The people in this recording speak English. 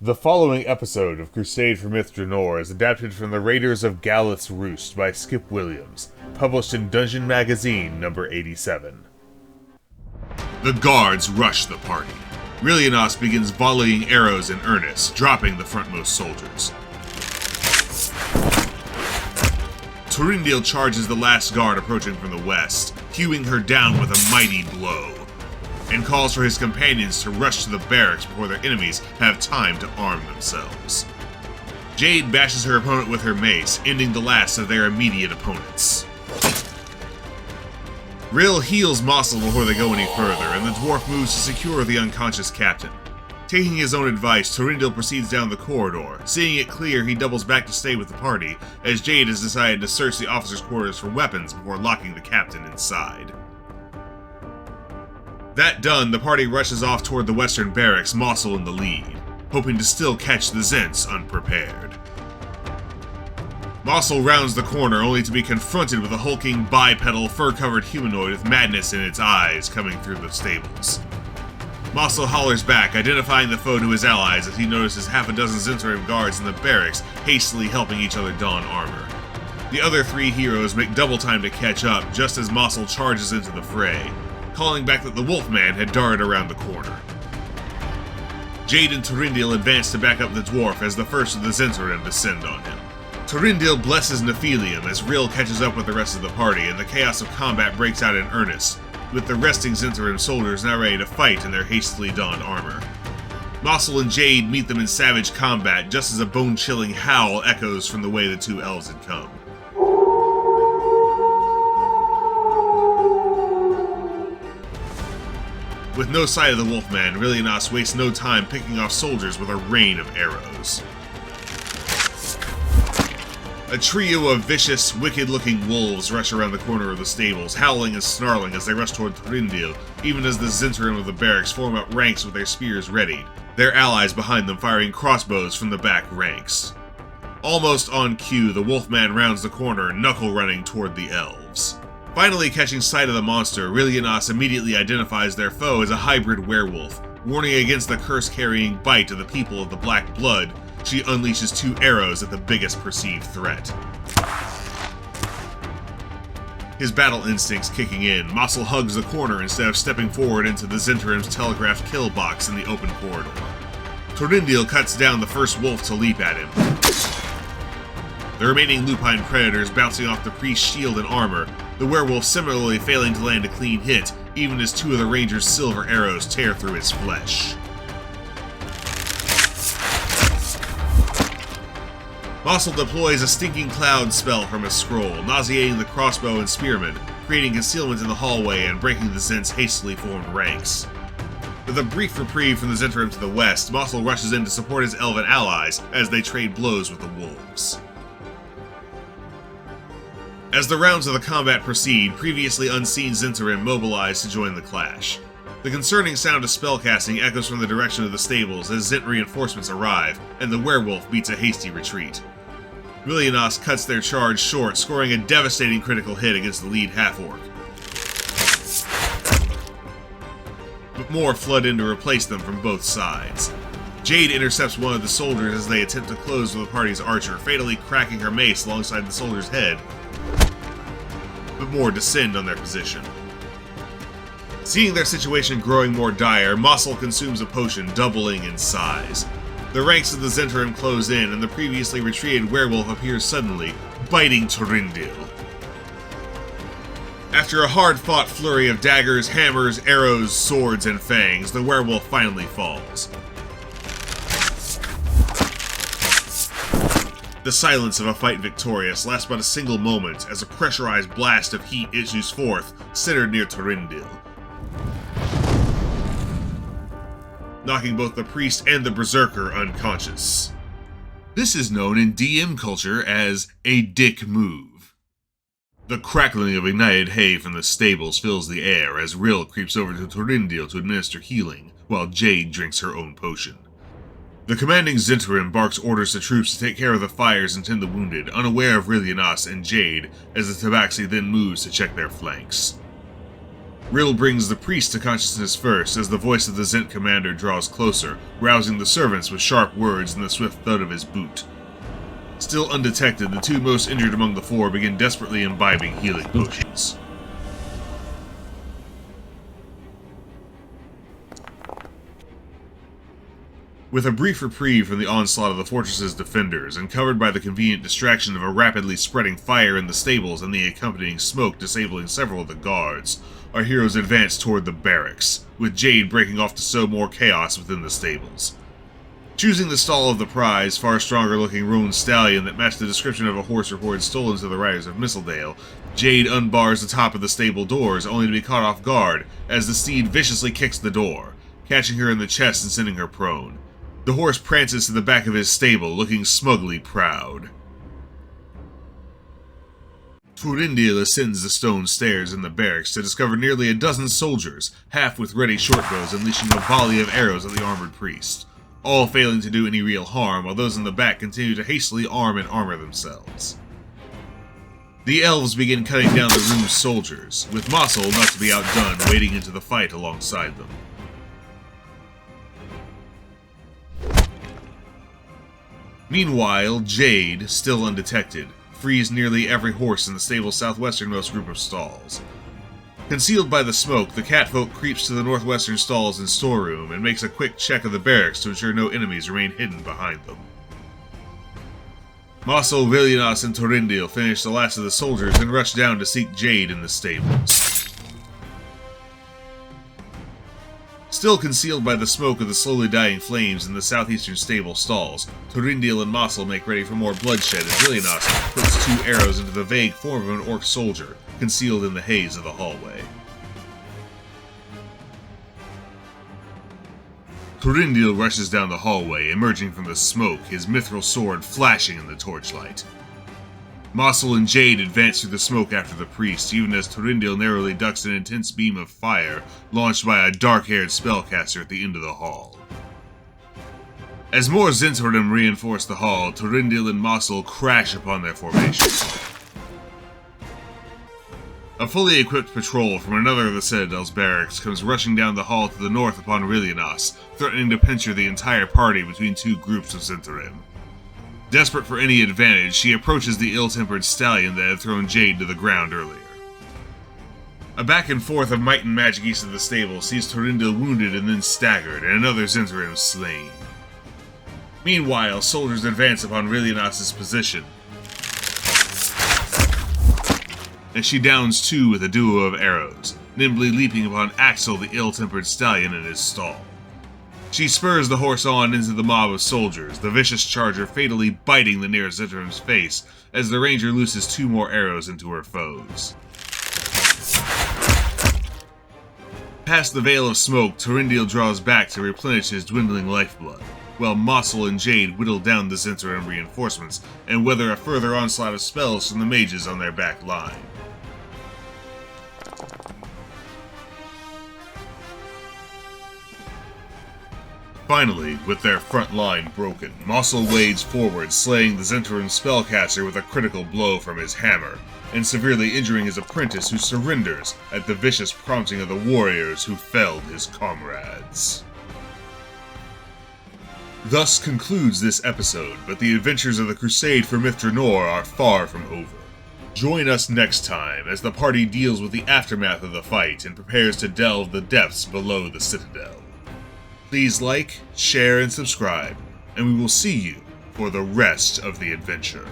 The following episode of Crusade for Myth Drannor is adapted from the Raiders of Galath's Roost by Skip Williams, published in Dungeon Magazine number 87. The guards rush the party. Rilyanasse begins volleying arrows in earnest, dropping the frontmost soldiers. Túrendil charges the last guard approaching from the west, hewing her down with a mighty blow, and calls for his companions to rush to the barracks before their enemies have time to arm themselves. Jade bashes her opponent with her mace, ending the last of their immediate opponents. Rill heals Massul before they go any further, and the dwarf moves to secure the unconscious captain. Taking his own advice, Túrendil proceeds down the corridor. Seeing it clear, he doubles back to stay with the party, as Jade has decided to search the officers' quarters for weapons before locking the captain inside. That done, the party rushes off toward the western barracks, Massul in the lead, hoping to still catch the Zents unprepared. Massul rounds the corner only to be confronted with a hulking, bipedal, fur-covered humanoid with madness in its eyes coming through the stables. Massul hollers back, identifying the foe to his allies as he notices half a dozen Zentarim guards in the barracks hastily helping each other don armor. The other three heroes make double time to catch up just as Massul charges into the fray, calling back that the Wolfman had darted around the corner. Jade and Túrendil advance to back up the dwarf as the first of the Zentarim descend on him. Túrendil blesses Nephilium as Rill catches up with the rest of the party, and the chaos of combat breaks out in earnest, with the resting Zentarim soldiers now ready to fight in their hastily donned armor. Massul and Jade meet them in savage combat just as a bone-chilling howl echoes from the way the two elves had come. With no sight of the Wolfman, Rilyanasse wastes no time picking off soldiers with a rain of arrows. A trio of vicious, wicked-looking wolves rush around the corner of the stables, howling and snarling as they rush toward Túrendil, even as the Zentarim of the barracks form up ranks with their spears readied, their allies behind them firing crossbows from the back ranks. Almost on cue, the Wolfman rounds the corner, knuckle-running toward the elves. Finally catching sight of the monster, Rilyanasse immediately identifies their foe as a hybrid werewolf. Warning against the curse-carrying bite of the people of the Black Blood, she unleashes two arrows at the biggest perceived threat. His battle instincts kicking in, Massul hugs the corner instead of stepping forward into the Zentarim's telegraphed kill box in the open corridor. Túrendil cuts down the first wolf to leap at him. The remaining lupine predators bouncing off the priest's shield and armor, the werewolf similarly failing to land a clean hit, even as two of the ranger's silver arrows tear through his flesh. Massul deploys a stinking cloud spell from his scroll, nauseating the crossbow and spearmen, creating concealment in the hallway and breaking the Zent's hastily formed ranks. With a brief reprieve from the Zentarim to the west, Massul rushes in to support his elven allies as they trade blows with the wolves. As the rounds of the combat proceed, previously unseen Zentarim mobilize to join the clash. The concerning sound of spellcasting echoes from the direction of the stables as Zent reinforcements arrive, and the werewolf beats a hasty retreat. Rilyanasse cuts their charge short, scoring a devastating critical hit against the lead half-orc. But more flood in to replace them from both sides. Jade intercepts one of the soldiers as they attempt to close with the party's archer, fatally cracking her mace alongside the soldier's head, but more descend on their position. Seeing their situation growing more dire, Massul consumes a potion, doubling in size. The ranks of the Zentarim close in, and the previously retreated werewolf appears suddenly, biting Túrendil. After a hard-fought flurry of daggers, hammers, arrows, swords, and fangs, the werewolf finally falls. The silence of a fight victorious lasts but a single moment as a pressurized blast of heat issues forth, centered near Túrendil, knocking both the priest and the berserker unconscious. This is known in DM culture as a dick move. The crackling of ignited hay from the stables fills the air as Rill creeps over to Túrendil to administer healing, while Jade drinks her own potion. The commanding Zentarim barks orders to troops to take care of the fires and tend the wounded, unaware of Rilyanasse and Jade, as the tabaxi then moves to check their flanks. Rill brings the priest to consciousness first as the voice of the Zent commander draws closer, rousing the servants with sharp words and the swift thud of his boot. Still undetected, the two most injured among the four begin desperately imbibing healing potions. With a brief reprieve from the onslaught of the fortress's defenders, and covered by the convenient distraction of a rapidly spreading fire in the stables and the accompanying smoke disabling several of the guards, our heroes advance toward the barracks, with Jade breaking off to sow more chaos within the stables. Choosing the stall of the prize, far stronger-looking roan stallion that matched the description of a horse reported stolen to the riders of Mistledale, Jade unbars the top of the stable doors, only to be caught off guard as the steed viciously kicks the door, catching her in the chest and sending her prone. The horse prances to the back of his stable, looking smugly proud. Túrendil ascends the stone stairs in the barracks to discover nearly a dozen soldiers, half with ready shortbows, unleashing a volley of arrows at the armored priest, all failing to do any real harm, while those in the back continue to hastily arm and armor themselves. The elves begin cutting down the room's soldiers, with Massul, not to be outdone, wading into the fight alongside them. Meanwhile, Jade, still undetected, frees nearly every horse in the stable's southwesternmost group of stalls. Concealed by the smoke, the catfolk creeps to the northwestern stalls and storeroom and makes a quick check of the barracks to ensure no enemies remain hidden behind them. Massul, Rilyanasse, and Túrendil finish the last of the soldiers and rush down to seek Jade in the stables. Still concealed by the smoke of the slowly dying flames in the southeastern stable stalls, Túrendil and Massul make ready for more bloodshed as Rilyanasse puts two arrows into the vague form of an orc soldier, concealed in the haze of the hallway. Túrendil rushes down the hallway, emerging from the smoke, his mithril sword flashing in the torchlight. Massul and Jade advance through the smoke after the priest, even as Túrendil narrowly ducks an intense beam of fire launched by a dark-haired spellcaster at the end of the hall. As more Zentrim reinforce the hall, Túrendil and Massul crash upon their formation. A fully equipped patrol from another of the Citadel's barracks comes rushing down the hall to the north upon Rilyanasse, threatening to pincer the entire party between two groups of Zentrim. Desperate for any advantage, she approaches the ill-tempered stallion that had thrown Jade to the ground earlier. A back and forth of might and magic east of the stable sees Túrendil wounded and then staggered, and another Zentrim slain. Meanwhile, soldiers advance upon Rilyanasse' position, and she downs two with a duo of arrows, nimbly leaping upon Axel, the ill-tempered stallion, in his stall. She spurs the horse on into the mob of soldiers, the vicious charger fatally biting the nearest Zentrim's face as the ranger looses two more arrows into her foes. Past the veil of smoke, Túrendil draws back to replenish his dwindling lifeblood, while Massul and Jade whittle down the Zentrim reinforcements and weather a further onslaught of spells from the mages on their back line. Finally, with their front line broken, Massul wades forward, slaying the Zentrim spellcaster with a critical blow from his hammer, and severely injuring his apprentice who surrenders at the vicious prompting of the warriors who felled his comrades. Thus concludes this episode, but the adventures of the Crusade for Myth Drannor are far from over. Join us next time as the party deals with the aftermath of the fight and prepares to delve the depths below the Citadel. Please like, share, and subscribe, and we will see you for the rest of the adventure.